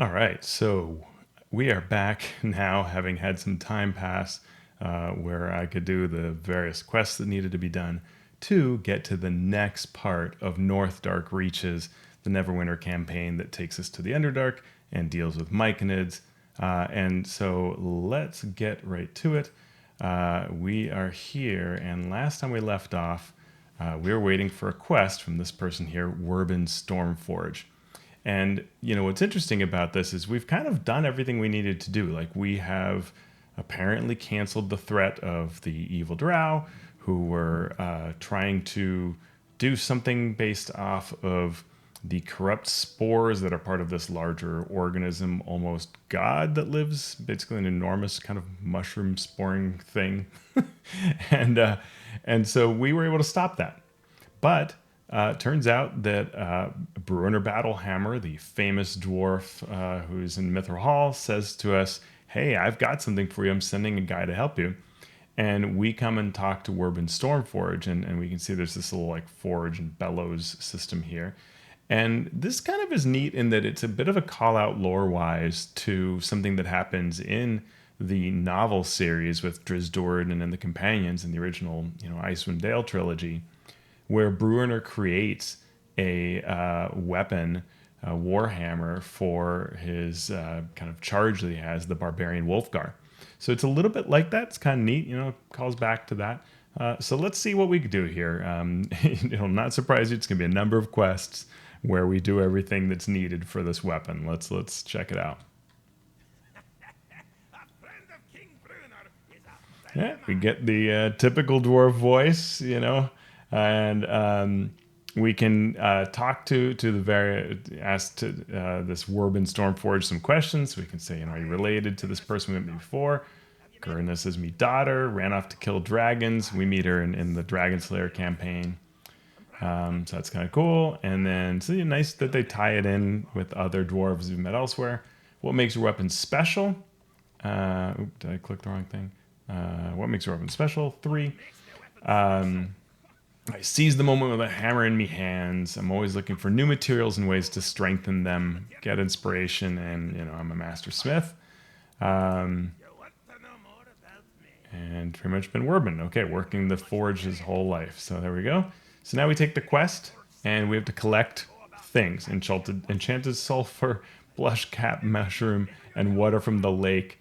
All right, so we are back now, having had some time pass where I could do the various quests that needed to be done to get to the next part of Northdark Reaches, the Neverwinter campaign that takes us to the Underdark and deals with Myconids. And so let's get right to it. We are here, and last time we left off, we were waiting for a quest from this person here, Whurbin Stormforge. And what's interesting about this is we've kind of done everything we needed to do. Like, we have apparently canceled the threat of the evil Drow, who were trying to do something based off of the corrupt spores that are part of this larger organism, almost god, that lives basically an enormous kind of mushroom sporing thing. And so we were able to stop that. But turns out that Bruenor Battlehammer, the famous dwarf who's in Mithril Hall, says to us, "Hey, I've got something for you. I'm sending a guy to help you." And we come and talk to Whurbin Stormforge, and we can see there's this little like forge and bellows system here. And this kind of is neat in that it's a bit of a call out lore-wise to something that happens in the novel series with Drisdord and the Companions in the original, Icewind Dale trilogy, where Bruenor creates a weapon, a warhammer, for his kind of charge that he has, the barbarian Wolfgar. So it's a little bit like that. It's kind of neat, calls back to that. So let's see what we can do here. It'll not surprise you. It's going to be a number of quests where we do everything that's needed for this weapon. Let's check it out. Yeah, we get the typical dwarf voice, and we can talk to ask to this Whurbin Stormforge some questions. We can say, are you related to this person we met before? Gurnis is me daughter, ran off to kill dragons. We meet her in the Dragon Slayer campaign. So that's kind of cool. And then it's nice that they tie it in with other dwarves we've met elsewhere. What makes your weapon special? Did I click the wrong thing? What makes your weapon special? 3. I seize the moment with a hammer in me hands. I'm always looking for new materials and ways to strengthen them, get inspiration, and I'm a master smith. And pretty much been Whurbin. Okay, working the forge his whole life. So there we go. So now we take the quest, and we have to collect things: enchanted sulfur, blushcap mushroom, and water from the lake.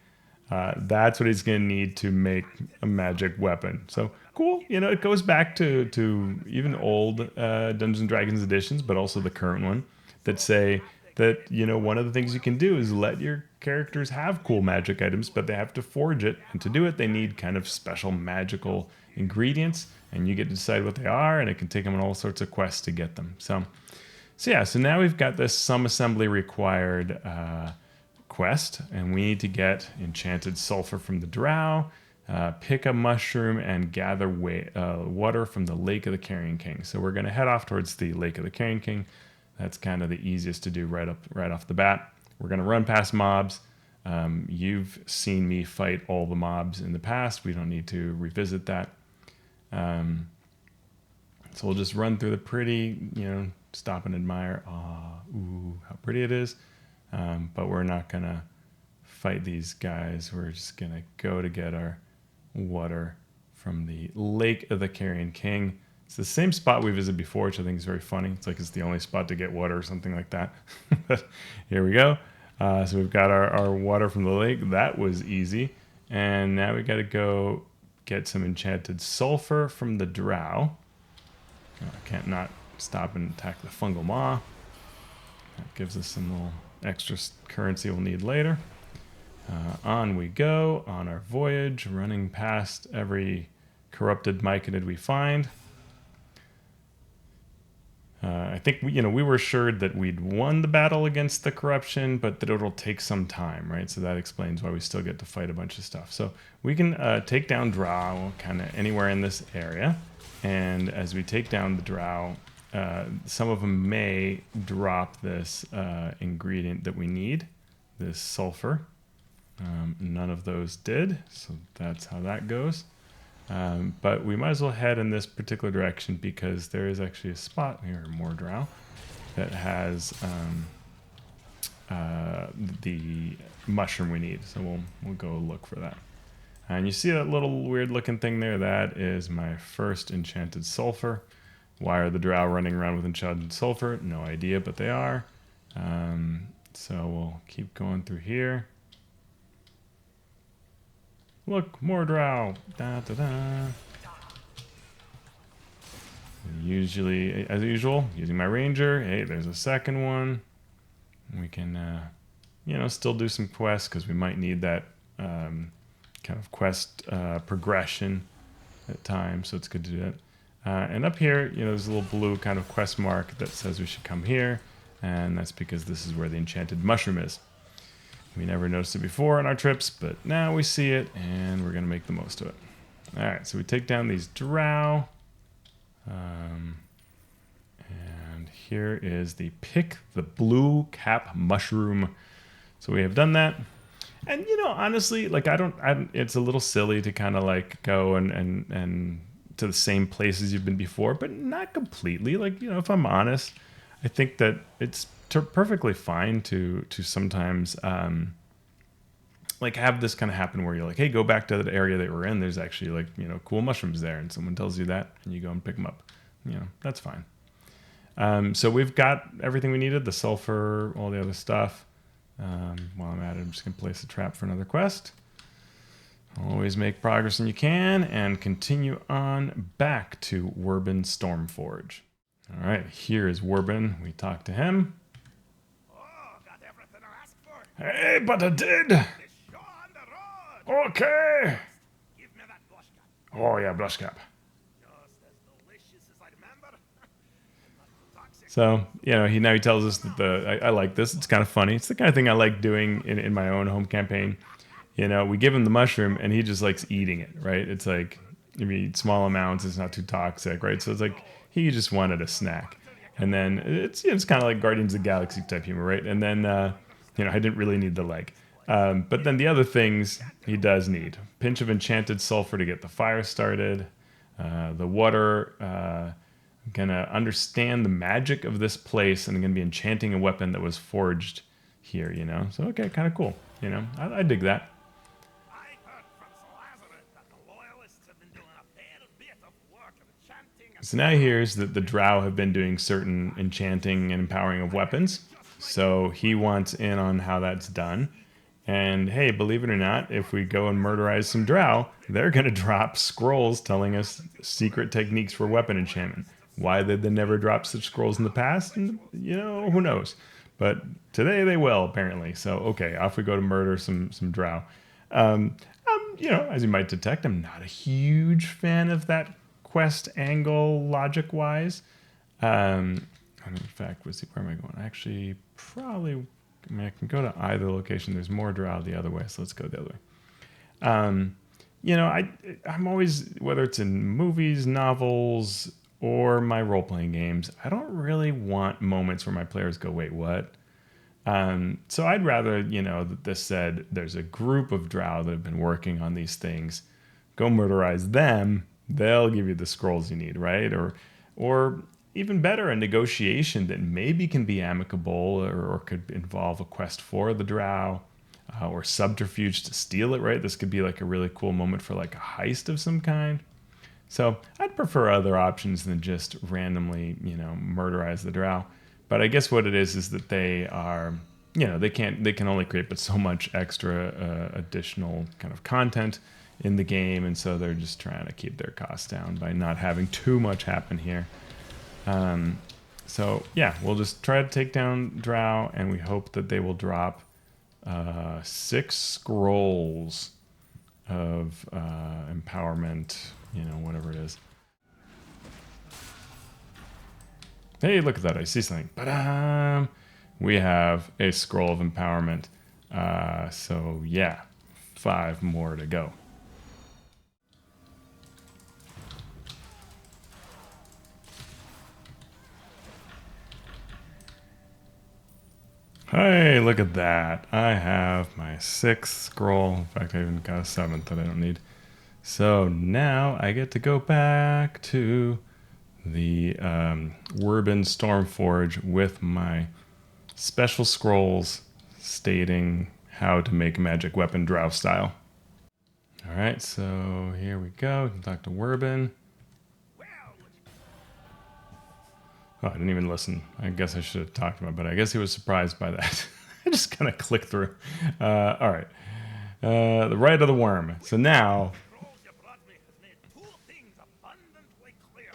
That's what he's going to need to make a magic weapon. So cool. It goes back to even old Dungeons & Dragons editions, but also the current one, that say that, one of the things you can do is let your characters have cool magic items, but they have to forge it. And to do it, they need kind of special magical ingredients, and you get to decide what they are, and it can take them on all sorts of quests to get them. So now we've got this some assembly required quest, and we need to get enchanted sulfur from the Drow, pick a mushroom, and gather water from the Lake of the Carrion King. So we're going to head off towards the Lake of the Carrion King. That's kind of the easiest to do right off the bat. We're going to run past mobs. You've seen me fight all the mobs in the past. We don't need to revisit that. So we'll just run through the pretty, stop and admire. Ooh, how pretty it is. But we're not going to fight these guys. We're just going to go to get our water from the Lake of the Carrion King. It's the same spot we visited before, which I think is very funny. It's like it's the only spot to get water or something like that. But here we go. So we've got our water from the lake. That was easy. And now we got to go get some enchanted sulfur from the Drow. I can't not stop and attack the fungal maw. That gives us some little extra currency we'll need later. On we go on our voyage, running past every corrupted Myconid we find. I think we were assured that we'd won the battle against the corruption, but that it'll take some time, right? So that explains why we still get to fight a bunch of stuff. So we can take down Drow kind of anywhere in this area, and as we take down the Drow, some of them may drop this ingredient that we need, this sulfur. None of those did, so that's how that goes. But we might as well head in this particular direction because there is actually a spot here, more Drow, that has the mushroom we need. So we'll go look for that. And you see that little weird looking thing there? That is my first enchanted sulfur. Why are the drow running around with enchanted sulfur? No idea, but they are. So we'll keep going through here. Look, more drow. Da, da, da. Usually, as usual, using my ranger. Hey, there's a second one. We can, you know, still do some quests because we might need that kind of quest progression at times. So it's good to do that. And up here, you know, there's a little blue kind of quest mark that says we should come here. And that's because this is where the enchanted mushroom is. We never noticed it before on our trips, but now we see it, and we're going to make the most of it. All right, so we take down these drow. And here is the pick the blue cap mushroom. So we have done that. And, you know, honestly, like, it's a little silly to kind of like go and to the same places you've been before, but not completely. Like, you know, if I'm honest, I think that it's perfectly fine to sometimes like have this kind of happen where you're like, hey, go back to that area that we're in. There's actually, like, you know, cool mushrooms there, and someone tells you that, and you go and pick them up. You know, that's fine. So we've got everything we needed, the sulfur, all the other stuff. While I'm at it, I'm just gonna place a trap for another quest. Always make progress when you can, and continue on back to Whurbin Stormforge. All right, here is Whurbin. We talked to him. Got everything I asked for. Hey, but I did. Show on the road. Okay. Give me that blushcap. Oh yeah, Blushcap. Just as delicious as I remember. Not too toxic. So, you know, he tells us that I like this. It's kind of funny. It's the kind of thing I like doing in my own home campaign. You know, we give him the mushroom and he just likes eating it, right? It's like, if you eat small amounts, it's not too toxic, right? So it's like he just wanted a snack. And then it's kind of like Guardians of the Galaxy type humor, right? And then, you know, I didn't really need the leg. But then the other things he does need. Pinch of enchanted sulfur to get the fire started. The water, I'm gonna understand the magic of this place, and I'm gonna be enchanting a weapon that was forged here, you know? So, okay, kind of cool, you know? I dig that. I heard from Sulfur that the loyalists have been doing a fair bit of work of enchanting and So now he hears that the Drow have been doing certain enchanting and empowering of weapons. So he wants in on how that's done. And hey, believe it or not, if we go and murderize some Drow, they're going to drop scrolls telling us secret techniques for weapon enchantment. Why did they never drop such scrolls in the past? And, you know, who knows? But today they will, apparently. So, okay, off we go to murder some Drow. You know, as you might detect, I'm not a huge fan of that quest angle logic-wise. In fact, where am I going? Actually, probably, I mean, I can go to either location. There's more Drow the other way, so let's go the other way. You know, I'm always, whether it's in movies, novels, or my role-playing games, I don't really want moments where my players go, wait, what? So I'd rather, you know, that this said there's a group of Drow that have been working on these things. Go murderize them. They'll give you the scrolls you need, right? Or even better, a negotiation that maybe can be amicable or could involve a quest for the Drow or subterfuge to steal it, right? This could be like a really cool moment for like a heist of some kind. So I'd prefer other options than just randomly, you know, murderize the Drow. But I guess what it is that they are, you know, they can only create but so much extra additional kind of content in the game, and so they're just trying to keep their costs down by not having too much happen here. So yeah, we'll just try to take down Drow, and we hope that they will drop 6 scrolls of empowerment, you know, whatever it is. Hey, look at that, I see something. Ba-dam! We have a scroll of empowerment. So yeah, 5 more to go. Hey, look at that. I have my 6th scroll. In fact, I even got a 7th that I don't need. So now I get to go back to the Whurbin Stormforge with my special scrolls stating how to make a magic weapon Drow style. All right, so here we go. We can talk to Whurbin. Oh, I didn't even listen. I guess I should have talked to him, but I guess he was surprised by that. I just kind of clicked through. All right. The Rite of the Worm. So now... The road you brought me has made two things abundantly clear.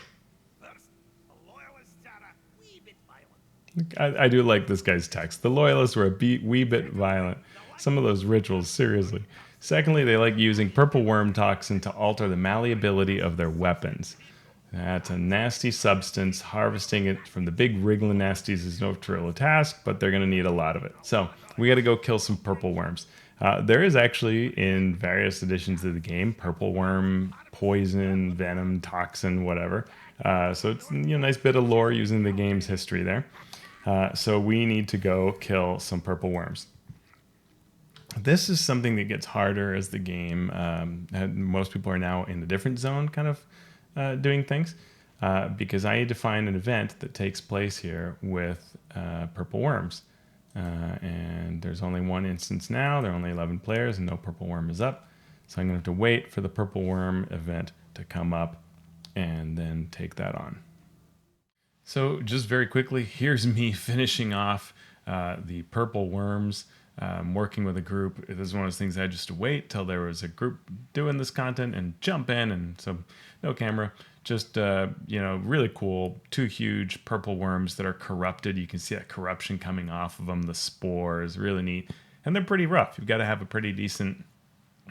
First, the loyalists are a wee bit violent. I do like this guy's text. The loyalists were a wee bit violent. Some of those rituals, seriously. Secondly, they like using purple worm toxin to alter the malleability of their weapons. That's a nasty substance. Harvesting it from the big wriggling nasties is no trivial task, but they're going to need a lot of it. So we got to go kill some purple worms. There is actually, in various editions of the game, purple worm, poison, venom, toxin, whatever. So it's a nice bit of lore using the game's history there. So we need to go kill some purple worms. This is something that gets harder as the game. Most people are now in a different zone, kind of doing things, because I need to find an event that takes place here with purple worms. And there's only one instance now. There are only 11 players and no purple worm is up. So I'm going to have to wait for the purple worm event to come up and then take that on. So just very quickly, here's me finishing off the purple worms. Working with a group. This is one of those things I had just to wait till there was a group doing this content and jump in, and so no camera, just really cool. Two huge purple worms that are corrupted. You can see that corruption coming off of them. The spores, really neat, and they're pretty rough. You've got to have a pretty decent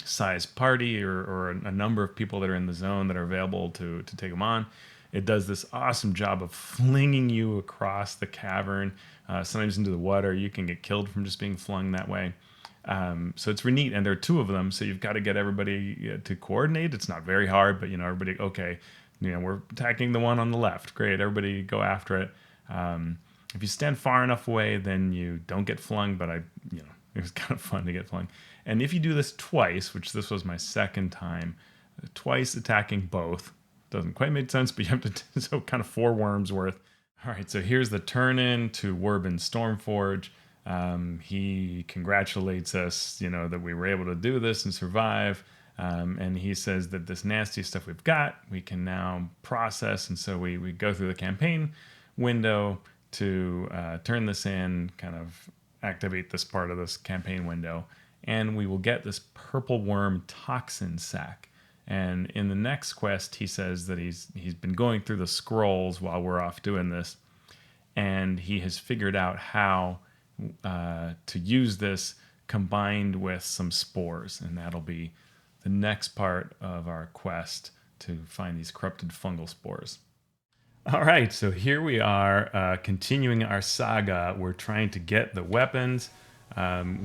sized party or a number of people that are in the zone that are available to take them on. It does this awesome job of flinging you across the cavern, sometimes into the water. You can get killed from just being flung that way. So it's really neat, and there are two of them, so you've got to get everybody to coordinate. It's not very hard, but everybody, okay, we're attacking the one on the left. Great, everybody go after it. If you stand far enough away, then you don't get flung, but it was kind of fun to get flung. And if you do this twice, which this was my second time, twice attacking both, doesn't quite make sense, but you have to, so kind of 4 worms worth. All right, so here's the turn in to Whurbin Stormforge. He congratulates us, that we were able to do this and survive. And he says that this nasty stuff we've got, we can now process. And so we go through the campaign window to turn this in, kind of activate this part of this campaign window. And we will get this purple worm toxin sac. And in the next quest, he says that he's been going through the scrolls while we're off doing this, and he has figured out how to use this combined with some spores, and that'll be the next part of our quest to find these corrupted fungal spores. All right, so here we are continuing our saga. We're trying to get the weapons.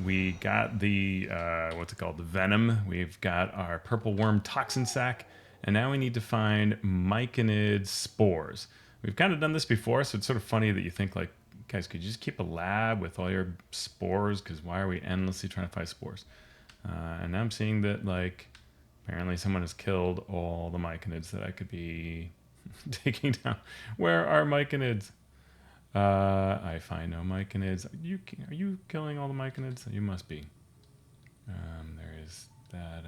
We got the, the venom. We've got our purple worm toxin sac. And now we need to find Myconid Spores. We've kind of done this before, so it's sort of funny that you think, like, guys, could you just keep a lab with all your spores? Because why are we endlessly trying to find spores? And now I'm seeing that, like, apparently someone has killed all the Myconids that I could be taking down. Where are Myconids? I find no Myconids. Are you killing all the Myconids? You must be. There is that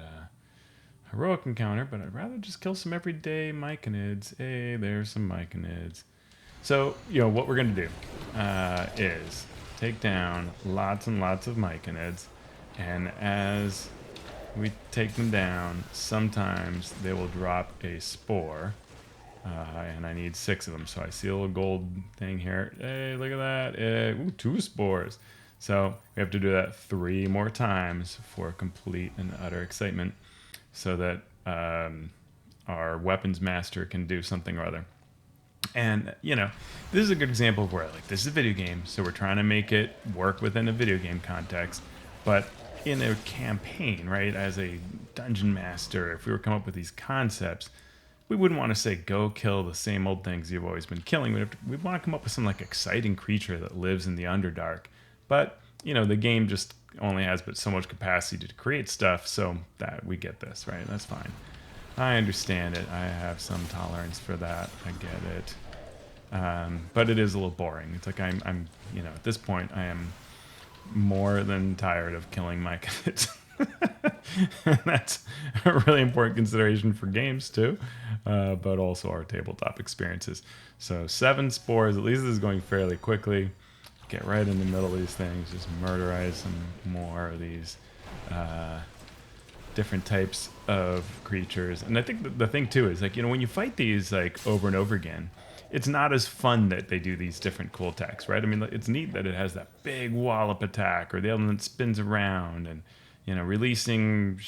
heroic encounter, but I'd rather just kill some everyday Myconids. Hey, there's some Myconids. So, what we're going to do is take down lots and lots of Myconids, and as we take them down, sometimes they will drop a spore. And I need 6 of them. So I see a little gold thing here. Hey, look at that. 2 spores. So we have to do that 3 more times for complete and utter excitement so that our weapons master can do something or other. And, this is a good example of where, this is a video game, so we're trying to make it work within a video game context. But in a campaign, right, as a dungeon master, if we were to come up with these concepts, we wouldn't want to say, go kill the same old things you've always been killing. We'd want to come up with some exciting creature that lives in the Underdark. But, the game just only has but so much capacity to create stuff, so that we get this, right? That's fine. I understand it. I have some tolerance for that. I get it. But it is a little boring. It's like I'm at this point, I am more than tired of killing Myconids. That's a really important consideration for games too, but also our tabletop experiences. So 7 spores, at least this is going fairly quickly. Get right in the middle of these things, just murderize some more of these different types of creatures. And I think the thing too is, like, when you fight these like over and over again, it's not as fun that they do these different cool attacks, right? I mean, it's neat that it has that big wallop attack, or the element spins around, and releasing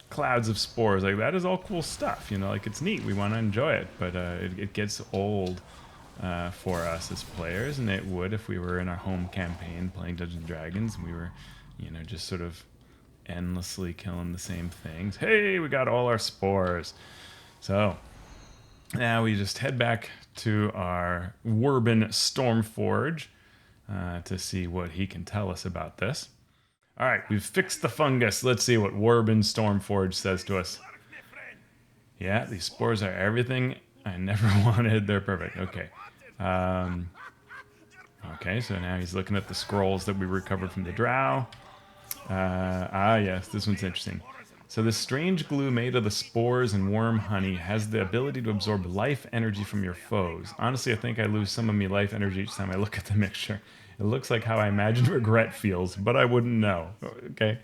clouds of spores. Like, that is all cool stuff. Like, it's neat. We want to enjoy it, but it gets old for us as players, and it would if we were in our home campaign playing Dungeons and Dragons. And we were, just sort of endlessly killing the same things. Hey, we got all our spores. So now we just head back to our Whurbin Stormforge to see what he can tell us about this. All right, we've fixed the fungus. Let's see what Whurbin Stormforge says to us. Yeah, these spores are everything I never wanted. They're perfect. Okay. Okay, so now he's looking at the scrolls that we recovered from the Drow. Yes, this one's interesting. So this strange glue made of the spores and worm honey has the ability to absorb life energy from your foes. Honestly, I think I lose some of me life energy each time I look at the mixture. It looks like how I imagine regret feels, but I wouldn't know. Okay.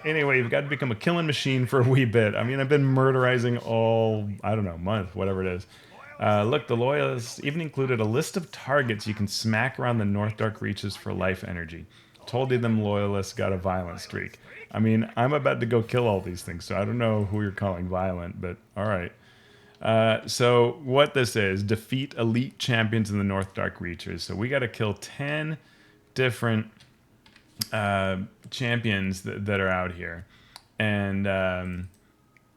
Anyway, you've got to become a killing machine for a wee bit. I mean, I've been murderizing all, I don't know, month, whatever it is. Look, the Loyalists even included a list of targets you can smack around the Northdark Reaches for life energy. Told you them Loyalists got a violent streak. I mean, I'm about to go kill all these things, so I don't know who you're calling violent, but all right. So what this is, defeat elite champions in the Northdark Reaches. So we got to kill 10 different champions that are out here. And yeah,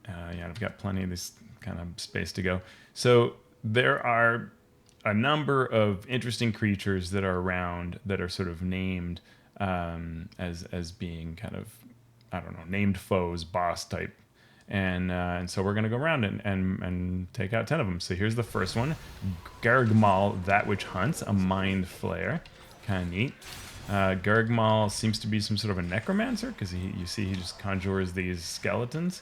I've got plenty of this kind of space to go. So there are a number of interesting creatures that are around that are sort of named as being kind of, I don't know, named foes, boss type. And so we're going to go around and take out 10 of them. So here's the first one. Gargmal, That Which Hunts, a Mind Flayer. Kind of neat. Gargmal seems to be some sort of a necromancer, because you see he just conjures these skeletons.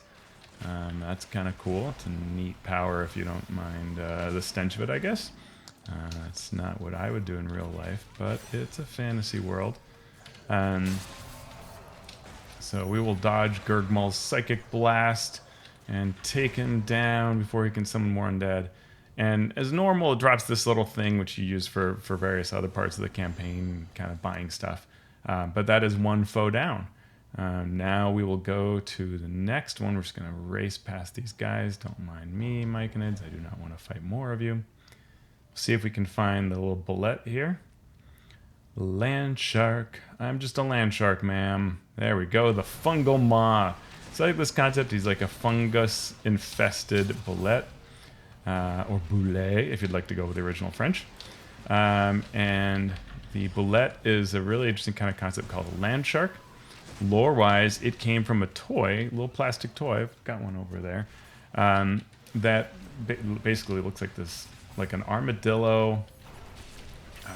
That's kind of cool. It's a neat power if you don't mind the stench of it, I guess. That's not what I would do in real life, but it's a fantasy world. So we will dodge Gurgmal's Psychic Blast and take him down before he can summon more undead. And as normal, it drops this little thing which you use for various other parts of the campaign, kind of buying stuff. But that is one foe down. Now we will go to the next one. We're just going to race past these guys. Don't mind me, Myconids. I do not want to fight more of you. See if we can find the little bullet here. Land shark. I'm just a land shark, ma'am. There we go. The fungal maw. So I like this concept. He's like a fungus-infested bullet. Or boulet, if you'd like to go with the original French. And the bullet is a really interesting kind of concept called a land shark. Lore-wise, it came from a toy, a little plastic toy. I've got one over there. That basically looks like this, like an armadillo.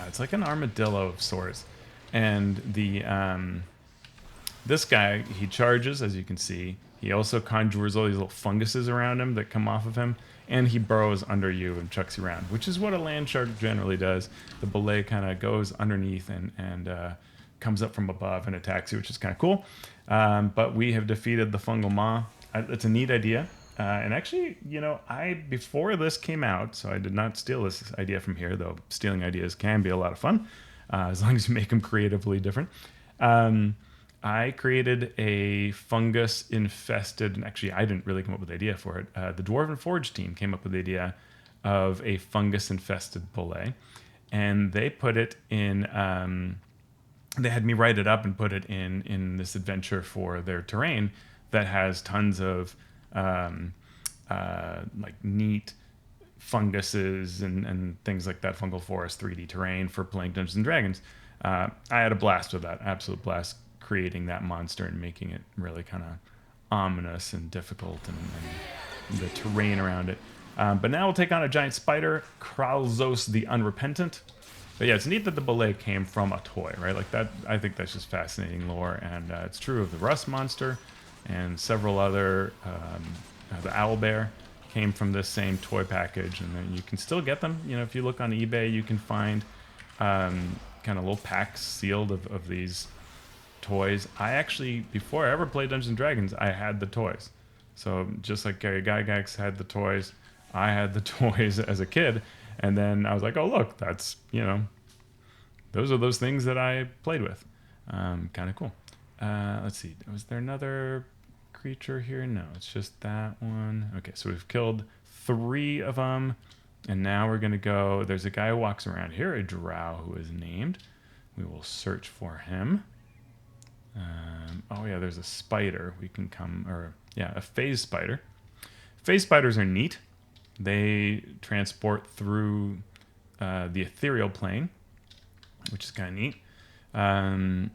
It's like an armadillo of sorts. And the this guy, he charges, as you can see. He also conjures all these little funguses around him that come off of him. And he burrows under you and chucks you around, which is what a land shark generally does. The bullet kind of goes underneath and comes up from above and attacks you, which is kind of cool. But we have defeated the fungal maw. It's a neat idea. And actually, before this came out, so I did not steal this idea from here, though stealing ideas can be a lot of fun, as long as you make them creatively different. I created a fungus-infested, and actually I didn't really come up with the idea for it. The Dwarven Forge team came up with the idea of a fungus-infested bullet, and they put it in, they had me write it up and put it in this adventure for their terrain that has tons of like neat funguses and things like that, fungal forest, 3D terrain for playing Dungeons and Dragons. I had a blast with that, absolute blast, creating that monster and making it really kind of ominous and difficult and the terrain around it. But now we'll take on a giant spider, Kralzos the Unrepentant. But yeah, it's neat that the belay came from a toy, right? Like that, I think that's just fascinating lore, and it's true of the rust monster and several other. The owl bear came from this same toy package, and then you can still get them. You know, if you look on eBay, you can find kind of little packs sealed of these toys. I actually, before I ever played Dungeons and Dragons, I had the toys. So just like Gary Gygax had the toys, I had the toys as a kid. And then I was like, oh, look, that's, you know, those are those things that I played with. Kind of cool. Let's see. Was there another creature here? No, it's just that one. Okay, so we've killed 3 of them. And now we're going to go. There's a guy who walks around here, a drow who is named. We will search for him. Oh, yeah, there's a spider. We can come, or, yeah, a phase spider. Phase spiders are neat. They transport through the ethereal plane, which is kind of neat. And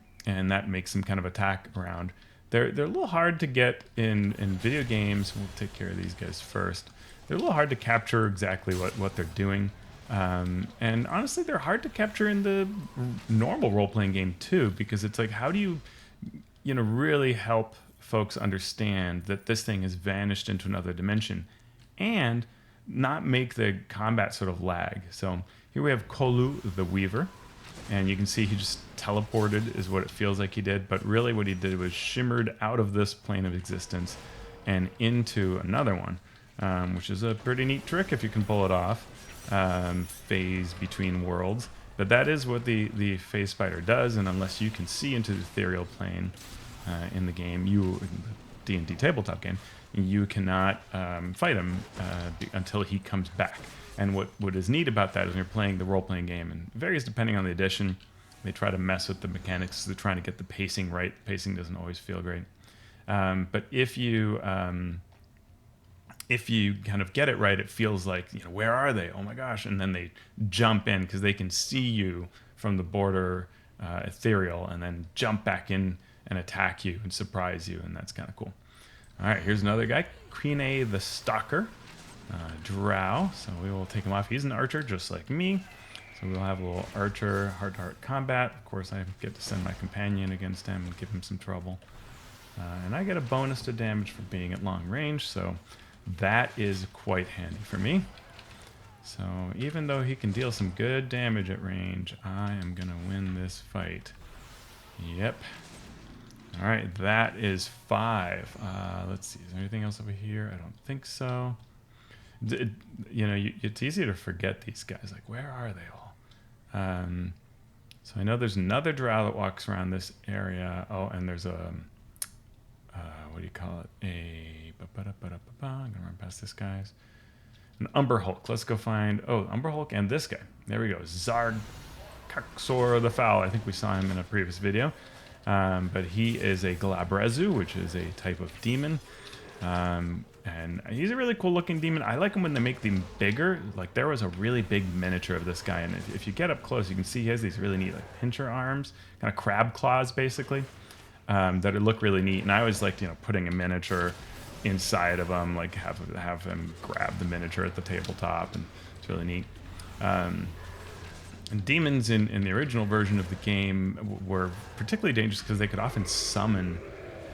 that makes them kind of attack around. They're a little hard to get in video games. We'll take care of these guys first. They're a little hard to capture exactly what they're doing. And honestly, they're hard to capture in the normal role-playing game too, because it's like, how do you really help folks understand that this thing has vanished into another dimension and not make the combat sort of lag. So here we have Kolu the Weaver, and you can see he just teleported is what it feels like he did, but really what he did was shimmered out of this plane of existence and into another one, which is a pretty neat trick if you can pull it off. Phase between worlds. But that is what the phase spider does, and unless you can see into the ethereal plane in the game, in the D&D tabletop game, you cannot fight him until he comes back. And what is neat about that is when you're playing the role-playing game, and it varies depending on the edition, they try to mess with the mechanics. They're trying to get the pacing right. Pacing doesn't always feel great. But if you kind of get it right, it feels like, where are they? Oh my gosh. And then they jump in because they can see you from the border ethereal and then jump back in and attack you and surprise you. And that's kind of cool. All right, here's another guy, Queen the Stalker, Drow. So we will take him off. He's an archer just like me. So we'll have a little archer heart-to-heart combat. Of course, I get to send my companion against him and give him some trouble. And I get a bonus to damage for being at long range. So that is quite handy for me. So even though he can deal some good damage at range, I am going to win this fight. Yep. All right, that is 5. Let's see, is there anything else over here? I don't think so. It's easy to forget these guys. Like, where are they all? So I know there's another drow that walks around this area. Oh, and there's a... what do you call it? I'm gonna run past this guy's. An Umber Hulk. Let's go find. Oh, Umber Hulk and this guy. There we go. Zard Kaxor the Foul. I think we saw him in a previous video. But he is a Glabrezu, which is a type of demon. And he's a really cool looking demon. I like him when they make them bigger. Like there was a really big miniature of this guy, and if you get up close, you can see he has these really neat like pincher arms, kind of crab claws basically. That would look really neat, and I always liked putting a miniature inside of him, like have him grab the miniature at the tabletop, and it's really neat. And demons in the original version of the game were particularly dangerous because they could often summon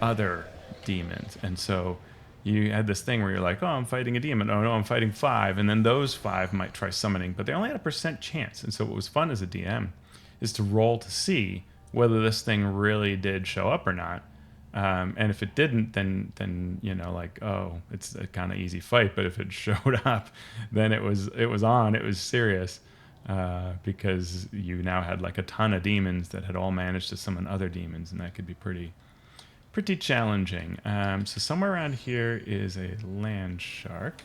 other demons, and so you had this thing where you're like, oh, I'm fighting a demon. Oh no, I'm fighting 5, and then those 5 might try summoning, but they only had a % chance. And so what was fun as a DM is to roll to see whether this thing really did show up or not. And if it didn't, then like, oh, it's a kind of easy fight. But if it showed up, then it was on. It was serious because you now had like a ton of demons that had all managed to summon other demons, and that could be pretty challenging. So somewhere around here is a land shark,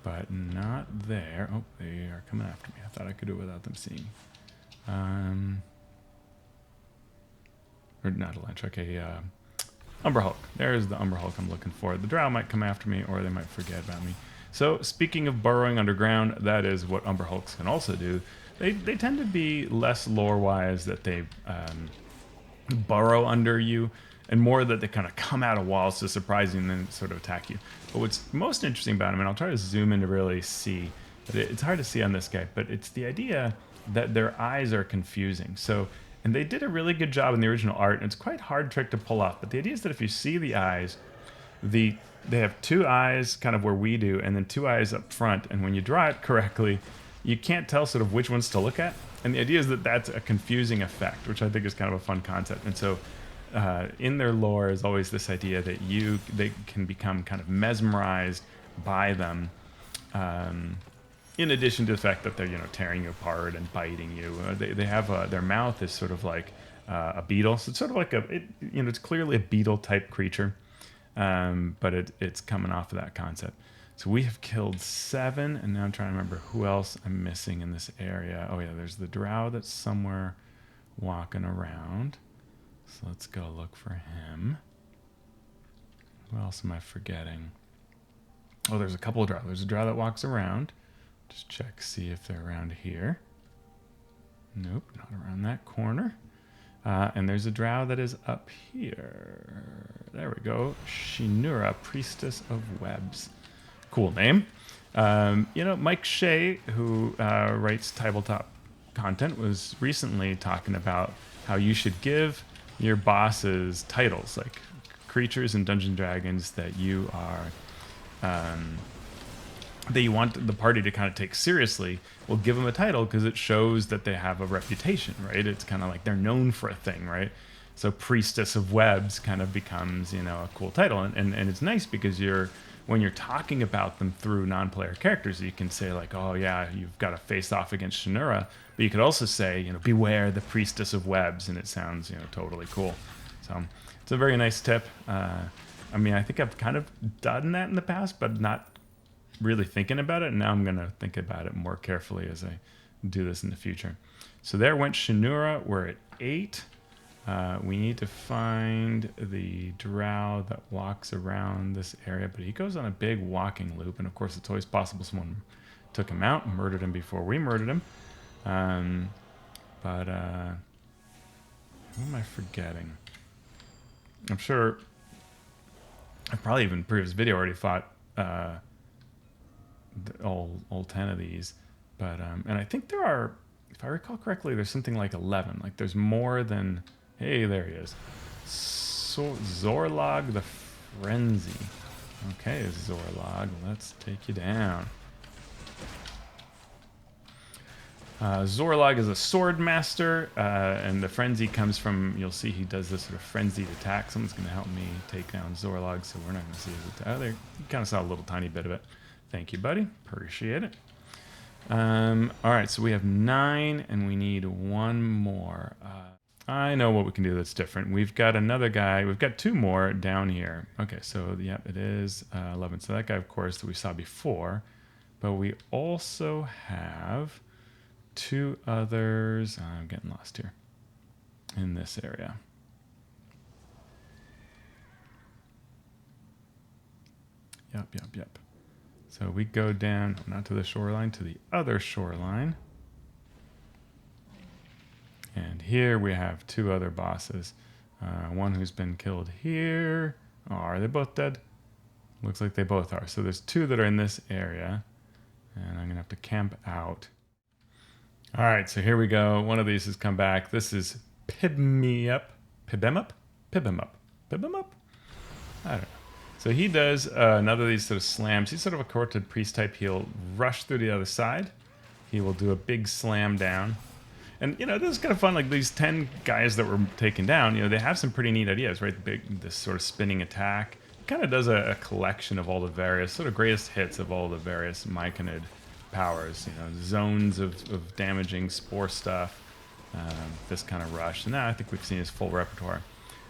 but not there. Oh, they are coming after me. I thought I could do it without them seeing. Or not a land shark, a Umber Hulk. There's the Umber Hulk I'm looking for. The Drow might come after me, or they might forget about me. So speaking of burrowing underground, that is what Umber Hulks can also do. They tend to be less lore-wise that they burrow under you, and more that they kind of come out of walls to surprise you and then sort of attack you. But what's most interesting about them, and I'll try to zoom in to really see, but it's hard to see on this guy, but it's the idea that their eyes are confusing. So, and they did a really good job in the original art, and it's quite hard trick to pull off. But the idea is that if you see the eyes, they have two eyes kind of where we do, and then two eyes up front. And when you draw it correctly, you can't tell sort of which ones to look at. And the idea is that that's a confusing effect, which I think is kind of a fun concept. And so in their lore is always this idea that they can become kind of mesmerized by them, in addition to the fact that they're tearing you apart and biting you. They have their mouth is sort of like a beetle, so it's sort of like it's clearly a beetle type creature, but it's coming off of that concept. So we have killed 7, and now I'm trying to remember who else I'm missing in this area. Oh yeah, there's the Drow that's somewhere walking around. So let's go look for him. Who else am I forgetting? Oh, there's a couple of Drow. There's a Drow that walks around. Just check, see if they're around here. Nope, not around that corner. And there's a Drow that is up here. There we go. Shinura, Priestess of Webs. Cool name. Mike Shea, who writes tabletop content, was recently talking about how you should give your bosses titles, like creatures in Dungeons & Dragons that you are that you want the party to kind of take seriously. Well, give them a title because it shows that they have a reputation, right? It's kind of like they're known for a thing, right? So Priestess of Webs kind of becomes, a cool title. And it's nice because when you're talking about them through non-player characters, you can say like, oh yeah, you've got to face off against Shinura, but you could also say, beware the Priestess of Webs, and it sounds, totally cool. So it's a very nice tip. I think I've kind of done that in the past, but not really thinking about it. And now I'm going to think about it more carefully as I do this in the future. So there went Shinura. We're at 8. We need to find the Drow that walks around this area, but he goes on a big walking loop, and of course it's always possible someone took him out and murdered him before we murdered him. Who am I forgetting? I'm sure I've probably even in previous video already fought all 10 of these, but and I think there are, if I recall correctly, there's something like 11. Like there's more than. Hey, there he is. Zorlog the Frenzy. Okay, Zorlog, let's take you down. Zorlog is a sword master, and the frenzy comes from, you'll see he does this sort of frenzied attack. Someone's going to help me take down Zorlog, so we're not going to see his attack. Oh, there, you kind of saw a little tiny bit of it. Thank you, buddy. Appreciate it. All right, so we have 9, and we need 1 more. I know what we can do that's different. We've got another guy. We've got 2 more down here. Okay, so yeah, it is 11. So that guy, of course, that we saw before. But we also have 2 others. I'm getting lost here in this area. Yep. So we go down, not to the shoreline, to the other shoreline. And here we have 2 other bosses. One who's been killed here. Oh, are they both dead? Looks like they both are. So there's 2 that are in this area. And I'm going to have to camp out. All right, so here we go. One of these has come back. This is Pibmemup. Pibemup? Pibemup. Pibemup? I don't know. So he does another of these sort of slams. He's sort of a corrupted priest type. He'll rush through the other side. He will do a big slam down. And, this is kind of fun. Like, these 10 guys that were taken down, they have some pretty neat ideas, right? This sort of spinning attack. It kind of does a collection of all the various sort of greatest hits of all the various Myconid powers. Zones of damaging spore stuff, this kind of rush. And now I think we've seen his full repertoire.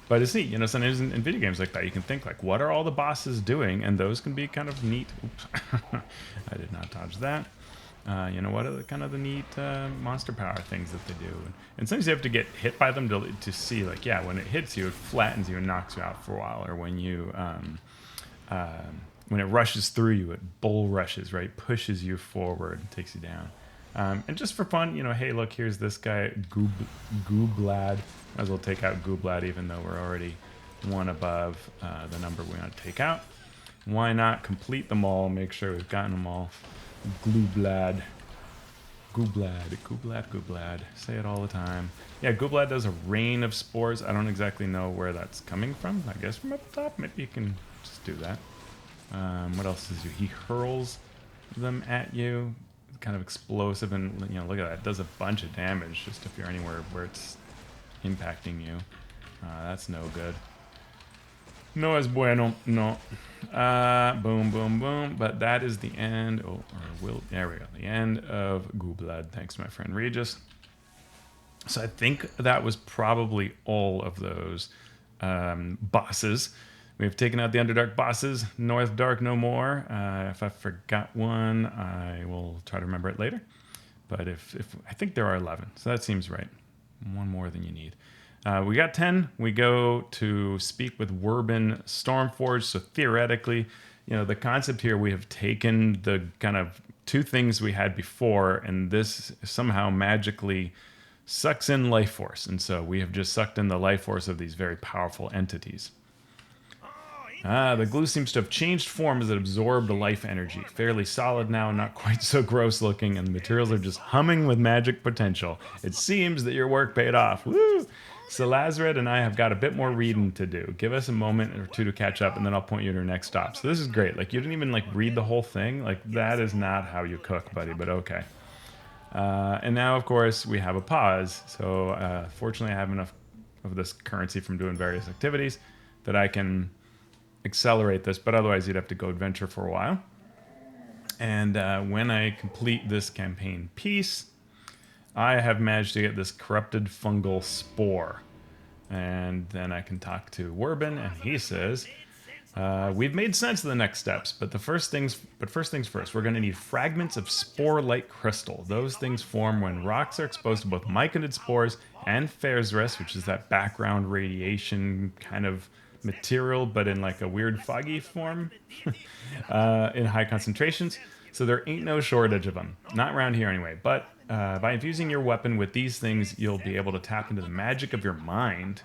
But it's neat, sometimes in video games like that, you can think, like, what are all the bosses doing? And those can be kind of neat. Oops. I did not dodge that. What are the neat monster power things that they do? And sometimes you have to get hit by them to see, like, yeah, when it hits you, it flattens you and knocks you out for a while. Or when you, when it rushes through you, it bull rushes, right? Pushes you forward and takes you down. And just for fun, hey, look, here's this guy, Gooblad. Might as well take out Gooblad, even though we're already 1 above the number we want to take out. Why not complete them all, make sure we've gotten them all. Gooblad. Gooblad, Gooblad, Gooblad. Say it all the time. Yeah, Gooblad does a rain of spores. I don't exactly know where that's coming from. I guess from up top. Maybe you can just do that. What else does he hurls them at you? Kind of explosive, and you know, look at that. It does a bunch of damage just if you're anywhere where it's impacting you. That's no good. No es bueno. No. Boom, boom, boom. But that is the end. Oh, there we go. The end of Gooblad. Thanks, my friend Regis. So I think that was probably all of those bosses. We've taken out the Underdark bosses. Northdark no more. If I forgot one, I will try to remember it later. But if I think there are 11, so that seems right. One more than you need. We got 10. We go to speak with Whurbin Stormforge. So theoretically, you know, the concept here, we have taken the kind of two things we had before, and this somehow magically sucks in life force. And so we have just sucked in the life force of these very powerful entities. The glue seems to have changed form as it absorbed life energy. Fairly solid now, not quite so gross looking, and the materials are just humming with magic potential. It seems that your work paid off. Woo! So Lazaret and I have got a bit more reading to do. Give us a moment or two to catch up, and then I'll point you to our next stop. So this is great. Like, you didn't even, like, read the whole thing. Like, that is not how you cook, buddy, but okay. And now, of course, we have a pause. So fortunately, I have enough of this currency from doing various activities that I can accelerate this, but otherwise you'd have to go adventure for a while. And when I complete this campaign piece, I have managed to get this corrupted fungal spore. And then I can talk to Whurbin, and he says, we've made sense of the next steps, but first things first, we're going to need fragments of Sporelight crystal. Those things form when rocks are exposed to both Myconid Spores and Fairzrest, which is that background radiation kind of material, but in like a weird foggy form in high concentrations. So there ain't no shortage of them. Not around here anyway. But by infusing your weapon with these things, you'll be able to tap into the magic of your mind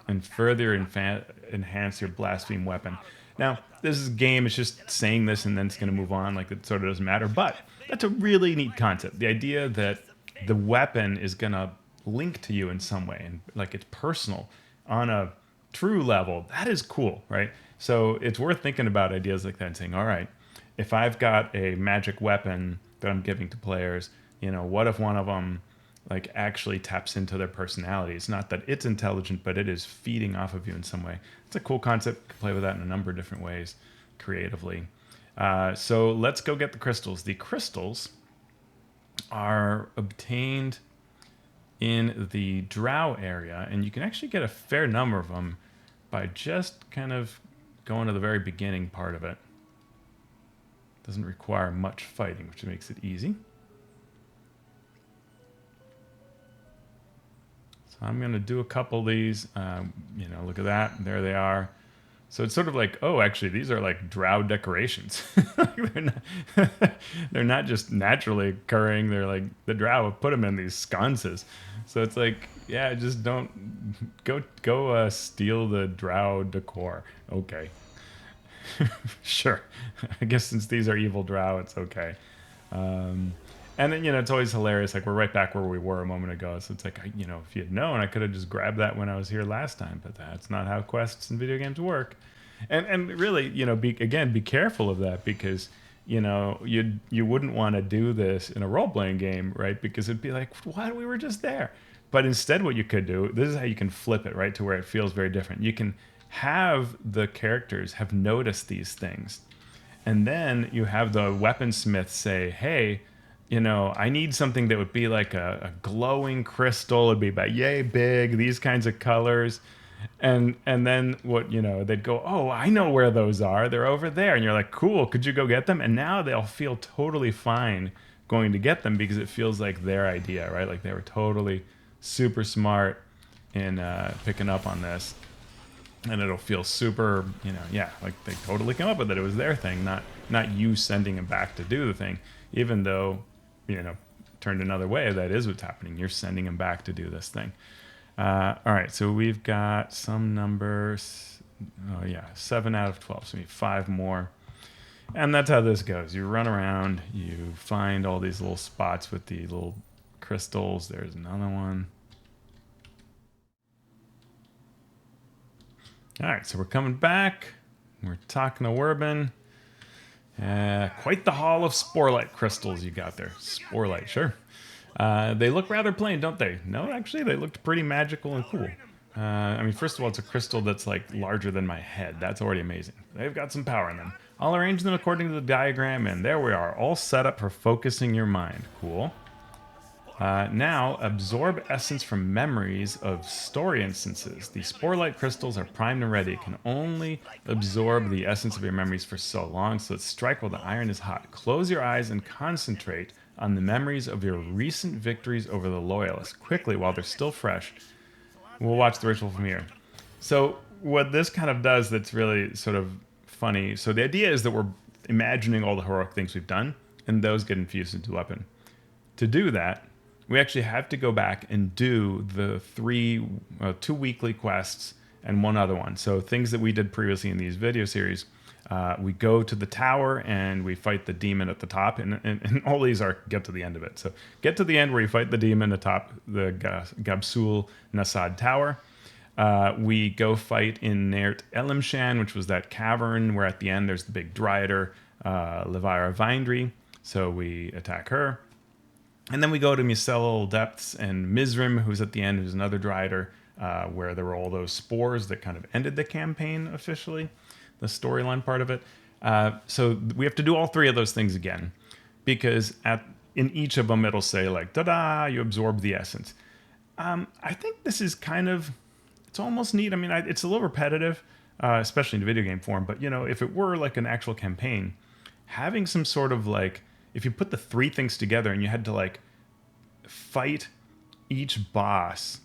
and further enhance your blaspheme weapon. Now, this is a game. It's just saying this and then it's going to move on. Like, it sort of doesn't matter. But that's a really neat concept. The idea that the weapon is going to link to you in some way, and like it's personal on a true level. That is cool, right? So it's worth thinking about ideas like that and saying, all right, if I've got a magic weapon that I'm giving to players, you know, what if one of them like actually taps into their personality? It's not that it's intelligent, but it is feeding off of you in some way. It's a cool concept. You can play with that in a number of different ways creatively. So let's go get the crystals. The crystals are obtained in the Drow area, and you can actually get a fair number of them by just kind of going to the very beginning part of it. Doesn't require much fighting, which makes it easy. So I'm going to do a couple of these. You know, look at that. There they are. So it's sort of like, oh, actually, these are like Drow decorations. They're not just naturally occurring. They're like the Drow have put them in these sconces. So it's like, yeah, just don't go steal the Drow decor. Okay. Sure. I guess since these are evil Drow, it's okay. And then, you know, it's always hilarious. Like, we're right back where we were a moment ago. So it's like, you know, if you had known, I could have just grabbed that when I was here last time. But that's not how quests and video games work. And really, you know, be careful of that, because, you know, you wouldn't want to do this in a role-playing game, right? Because it'd be like, what? We were just there. But instead, what you could do, this is how you can flip it, right, to where it feels very different. You can have the characters have noticed these things. And then you have the weaponsmith say, hey, you know, I need something that would be like a glowing crystal. It'd be about yay big, these kinds of colors. And then what, you know, they'd go, oh, I know where those are. They're over there. And you're like, cool, could you go get them? And now they'll feel totally fine going to get them, because it feels like their idea, right? Like they were totally super smart in picking up on this. And it'll feel super, you know, yeah, like they totally came up with it. It was their thing, not you sending them back to do the thing, even though, you know, turned another way, that is what's happening. You're sending them back to do this thing. All right, so we've got some numbers. Oh, yeah, 7 out of 12. So we need 5 more. And that's how this goes. You run around, you find all these little spots with the little crystals. There's another one. All right, so we're coming back. We're talking to Whurbin. Quite the haul of Sporelight crystals you got there. Sporelight, sure. They look rather plain, don't they? No, actually, they looked pretty magical and cool. I mean, first of all, it's a crystal that's like larger than my head. That's already amazing. They've got some power in them. I'll arrange them according to the diagram, and there we are, all set up for focusing your mind. Cool. Now, absorb essence from memories of story instances. The Sporelight crystals are primed and ready. Can only absorb the essence of your memories for so long, so let's strike while the iron is hot. Close your eyes and concentrate on the memories of your recent victories over the Loyalists. Quickly, while they're still fresh. We'll watch the ritual from here. So what this kind of does that's really sort of funny, so the idea is that we're imagining all the heroic things we've done, and those get infused into the weapon. To do that, we actually have to go back and do the two weekly quests and one other one. So things that we did previously in these video series, we go to the tower and we fight the demon at the top, and all these are get to the end of it. So get to the end where you fight the demon atop the Gabsul Nasad Tower. We go fight in Nert Elimshan, which was that cavern where at the end there's the big Dryader, Levira Vindry. So we attack her. And then we go to Mycelal Depths and Mizrim, who's at the end, who's another Dryader, where there were all those spores that kind of ended the campaign officially, the storyline part of it. So we have to do all three of those things again, because in each of them it'll say like, ta-da, you absorb the essence. I think this is kind of, it's almost neat. I mean, it's a little repetitive, especially in video game form, but if it were like an actual campaign, having some sort of like, if you put the three things together and you had to like fight each boss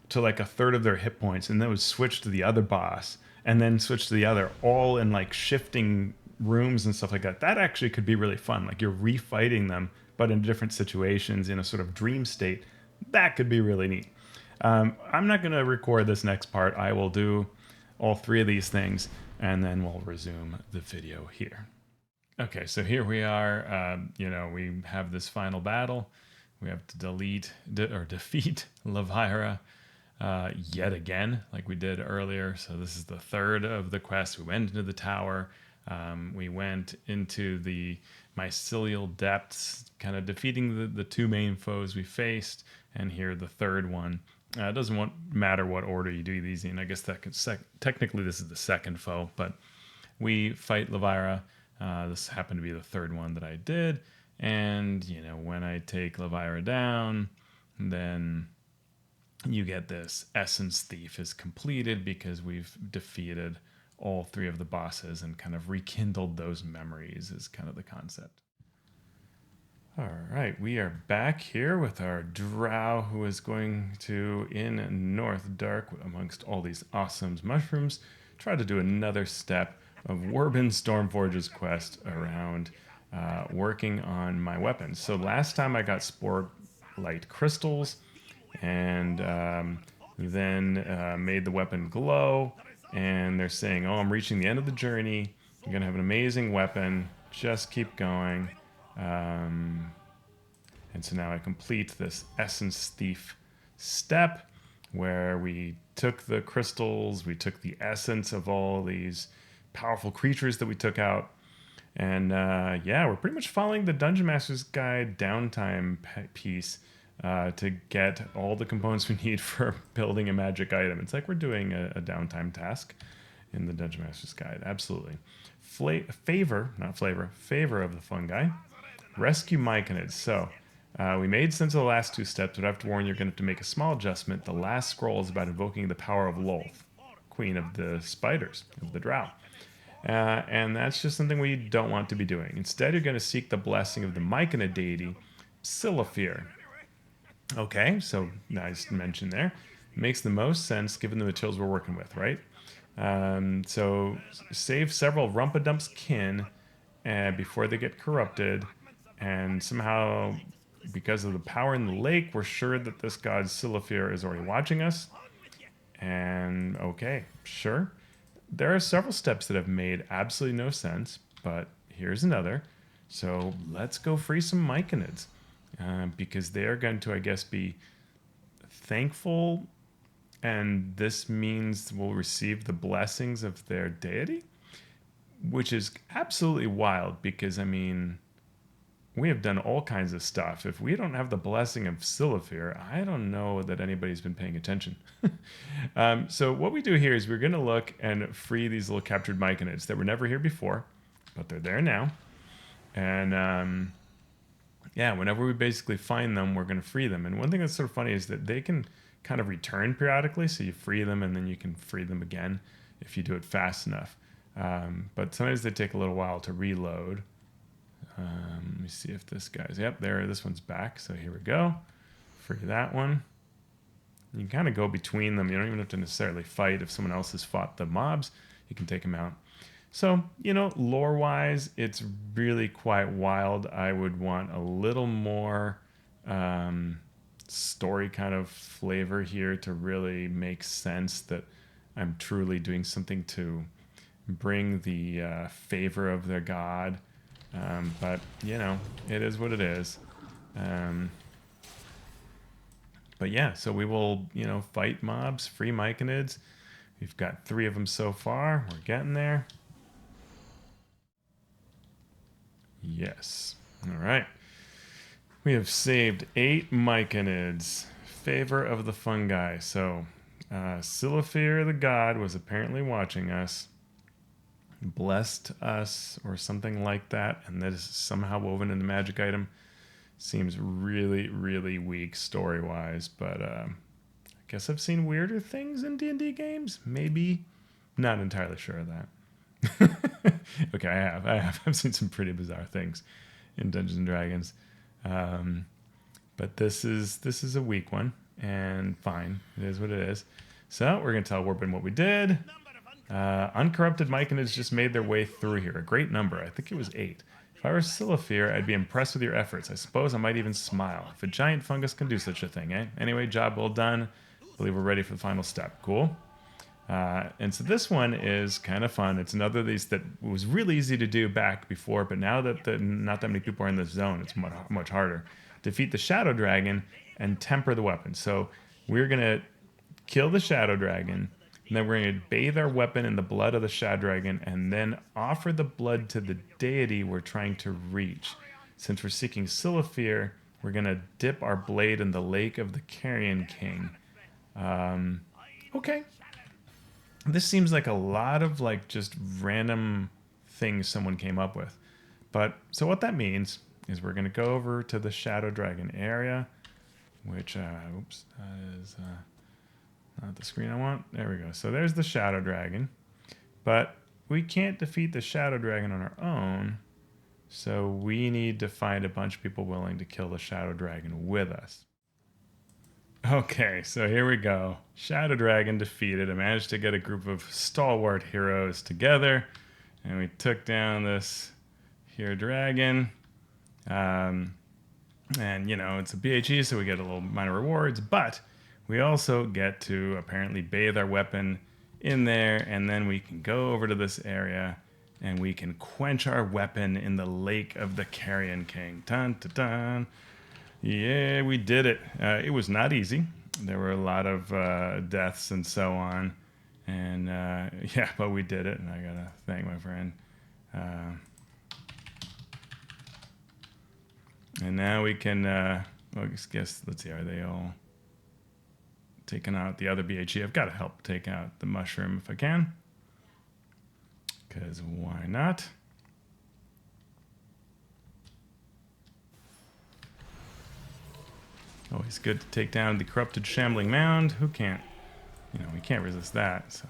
to like a third of their hit points and then would switch to the other boss and then switch to the other, all in like shifting rooms and stuff like that, that actually could be really fun. Like you're refighting them, but in different situations in a sort of dream state. That could be really neat. I'm not going to record this next part. I will do all three of these things and then we'll resume the video here. Okay, so here we are. We have this final battle. We have to defeat Levira yet again, like we did earlier. So this is the third of the quest. We went into the tower. We went into the Mycelial Depths, kind of defeating the two main foes we faced. And here the third one. It doesn't matter what order you do these in. I guess technically this is the second foe, but we fight Levira. This happened to be the third one that I did. And, when I take Levira down, then you get this Essence Thief is completed because we've defeated all three of the bosses and kind of rekindled those memories is kind of the concept. All right, we are back here with our Drow who is going to, in Northdark, amongst all these awesome mushrooms, try to do another step of Whurbin Stormforge's quest around working on my weapons. So last time I got Sporelight crystals and then made the weapon glow, and they're saying, oh, I'm reaching the end of the journey. You're going to have an amazing weapon. Just keep going. And so now I complete this Essence Thief step where we took the crystals, we took the essence of all these powerful creatures that we took out. And we're pretty much following the Dungeon Master's Guide downtime piece to get all the components we need for building a magic item. It's like we're doing a downtime task in the Dungeon Master's Guide. Absolutely. Favor of the fungi. Rescue Myconids. So we made sense of the last two steps, but I have to warn you, you're going to have to make a small adjustment. The last scroll is about invoking the power of Lolth, queen of the spiders, of the Drow. And that's just something we don't want to be doing. Instead, you're going to seek the blessing of the Myconid deity, Psilofyr. Okay, so nice mention there. Makes the most sense given the materials we're working with, right? So save several Rumpadumps kin before they get corrupted. And somehow, because of the power in the lake, we're sure that this god Psilofyr is already watching us. And okay, sure. There are several steps that have made absolutely no sense, but here's another. So let's go free some Myconids. Because they are going to, I guess, be thankful, and this means we'll receive the blessings of their deity, which is absolutely wild because, I mean, we have done all kinds of stuff. If we don't have the blessing of Psilofyr, I don't know that anybody's been paying attention. So what we do here is we're going to look and free these little captured Myconids that were never here before, but they're there now. And yeah, whenever we basically find them, we're going to free them. And one thing that's sort of funny is that they can kind of return periodically. So you free them and then you can free them again if you do it fast enough. But sometimes they take a little while to reload. Let me see if this guy's... Yep, there. This one's back. So here we go. Free that one. You can kind of go between them. You don't even have to necessarily fight. If someone else has fought the mobs, you can take them out. So, you know, lore-wise, it's really quite wild. I would want a little more story kind of flavor here to really make sense that I'm truly doing something to bring the favor of their god. But, you know, it is what it is. But yeah, so we will, you know, fight mobs, free Myconids. We've got 3 of them so far. We're getting there. Yes. All right. We have saved 8 Myconids. Favor of the fungi. So, Psilofyr the god was apparently watching us, blessed us, or something like that, and that is somehow woven in the magic item. Seems really, really weak story-wise, but I guess I've seen weirder things in D&D games. Maybe. Not entirely sure of that. Okay, I have. I've seen some pretty bizarre things in Dungeons and Dragons, but this is a weak one, and fine, it is what it is. So we're gonna tell Whurbin what we did. Uncorrupted Myconids just made their way through here. A great number. I think it was 8. If I were Psilofyr, I'd be impressed with your efforts. I suppose I might even smile. If a giant fungus can do such a thing, eh? Anyway, job well done. I believe we're ready for the final step. Cool. And so this one is kind of fun. It's another of these that was really easy to do back before, but now that not that many people are in this zone, it's much harder. Defeat the Shadow Dragon and temper the weapon. So we're going to kill the Shadow Dragon, and then we're going to bathe our weapon in the blood of the Shadow Dragon, and then offer the blood to the deity we're trying to reach. Since we're seeking Psilofyr, we're going to dip our blade in the lake of the Carrion King. Okay. This seems like a lot of like just random things someone came up with. But so what that means is we're going to go over to the Shadow Dragon area, which, oops, that is not the screen I want. There we go. So there's the Shadow Dragon. But we can't defeat the Shadow Dragon on our own. So we need to find a bunch of people willing to kill the Shadow Dragon with us. Okay, so here we go. Shadow Dragon defeated. I managed to get a group of stalwart heroes together, and we took down this here dragon. And, you know, it's a BHE, so we get a little minor rewards, but we also get to apparently bathe our weapon in there, and then we can go over to this area, and we can quench our weapon in the lake of the Carrion King. Dun, dun, dun. Yeah, we did it. It was not easy. There were a lot of deaths and so on. And yeah, but we did it. And I got to thank my friend. And now we can, well, I guess, let's see, are they all taking out the other BHE? I've got to help take out the mushroom if I can. Because why not? Always good to take down the corrupted shambling mound. Who can't? You know, we can't resist that, so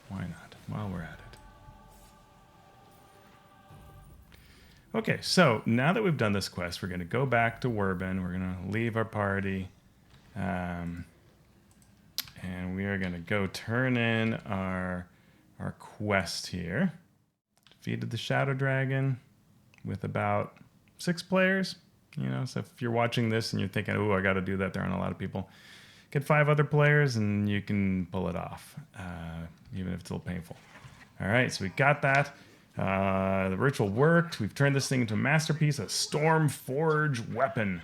why not? While we're at it. Okay, so now that we've done this quest, we're going to go back to Whurbin. We're going to leave our party. And we are going to go turn in our quest here. Defeated the Shadow Dragon with about 6 players. You know, so if you're watching this and you're thinking, oh, I got to do that, there aren't a lot of people. Get 5 other players and you can pull it off, even if it's a little painful. All right, so we got that. The ritual worked. We've turned this thing into a masterpiece, a Stormforge weapon.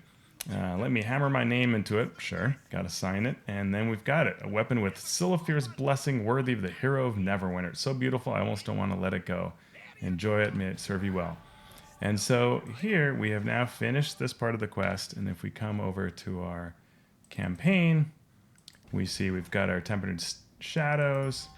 Let me hammer my name into it. Sure, gotta sign it. And then we've got it. A weapon with Psilofyr's blessing, worthy of the hero of Neverwinter. It's so beautiful, I almost don't want to let it go. Enjoy it, may it serve you well. And so here we have now finished this part of the quest. And if we come over to our campaign, we see we've got our tempered shadows.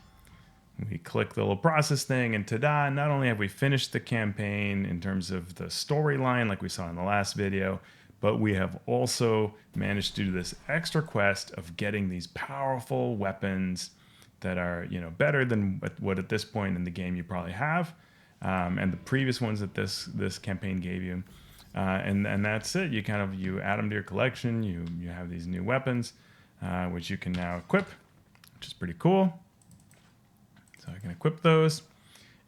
We click the little process thing, and ta-da, not only have we finished the campaign in terms of the storyline like we saw in the last video, but we have also managed to do this extra quest of getting these powerful weapons that are, you know, better than what at this point in the game you probably have, and the previous ones that this campaign gave you. And that's it. You add them to your collection. You have these new weapons, which you can now equip, which is pretty cool. So I can equip those,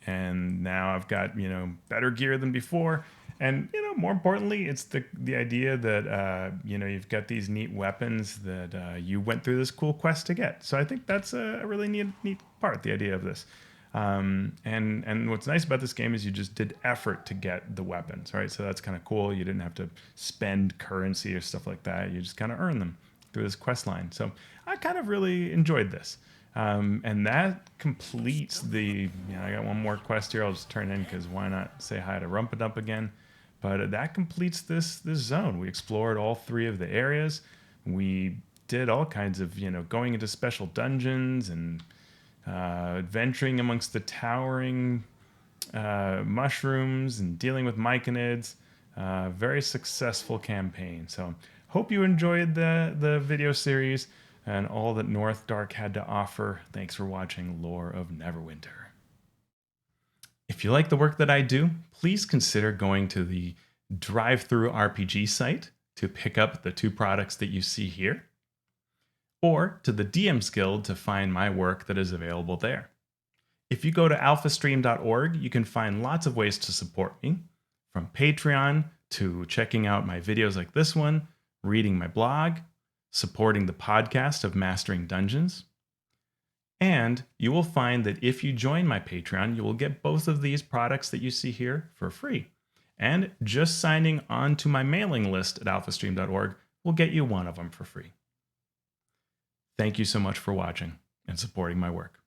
and now I've got, you know, better gear than before. And, you know, more importantly, it's the idea that, you know, you've got these neat weapons that you went through this cool quest to get. So I think that's a really neat part, the idea of this. And what's nice about this game is you just did effort to get the weapons, right? So that's kind of cool. You didn't have to spend currency or stuff like that. You just kind of earn them through this quest line. So I kind of really enjoyed this. And that completes the, you know, I got one more quest here. I'll just turn in because why not say hi to Rumpedump again. But that completes this zone. We explored all 3 of the areas. We did all kinds of, you know, going into special dungeons and adventuring amongst the towering mushrooms and dealing with myconids. Very successful campaign. So hope you enjoyed the video series and all that Northdark had to offer. Thanks for watching Lore of Neverwinter. If you like the work that I do, please consider going to the Drive-Thru RPG site to pick up the 2 products that you see here, or to the DM's Guild to find my work that is available there. If you go to alphastream.org, you can find lots of ways to support me, from Patreon to checking out my videos like this one, reading my blog, supporting the podcast of Mastering Dungeons. And you will find that if you join my Patreon, you will get both of these products that you see here for free. And just signing on to my mailing list at alphastream.org will get you one of them for free. Thank you so much for watching and supporting my work.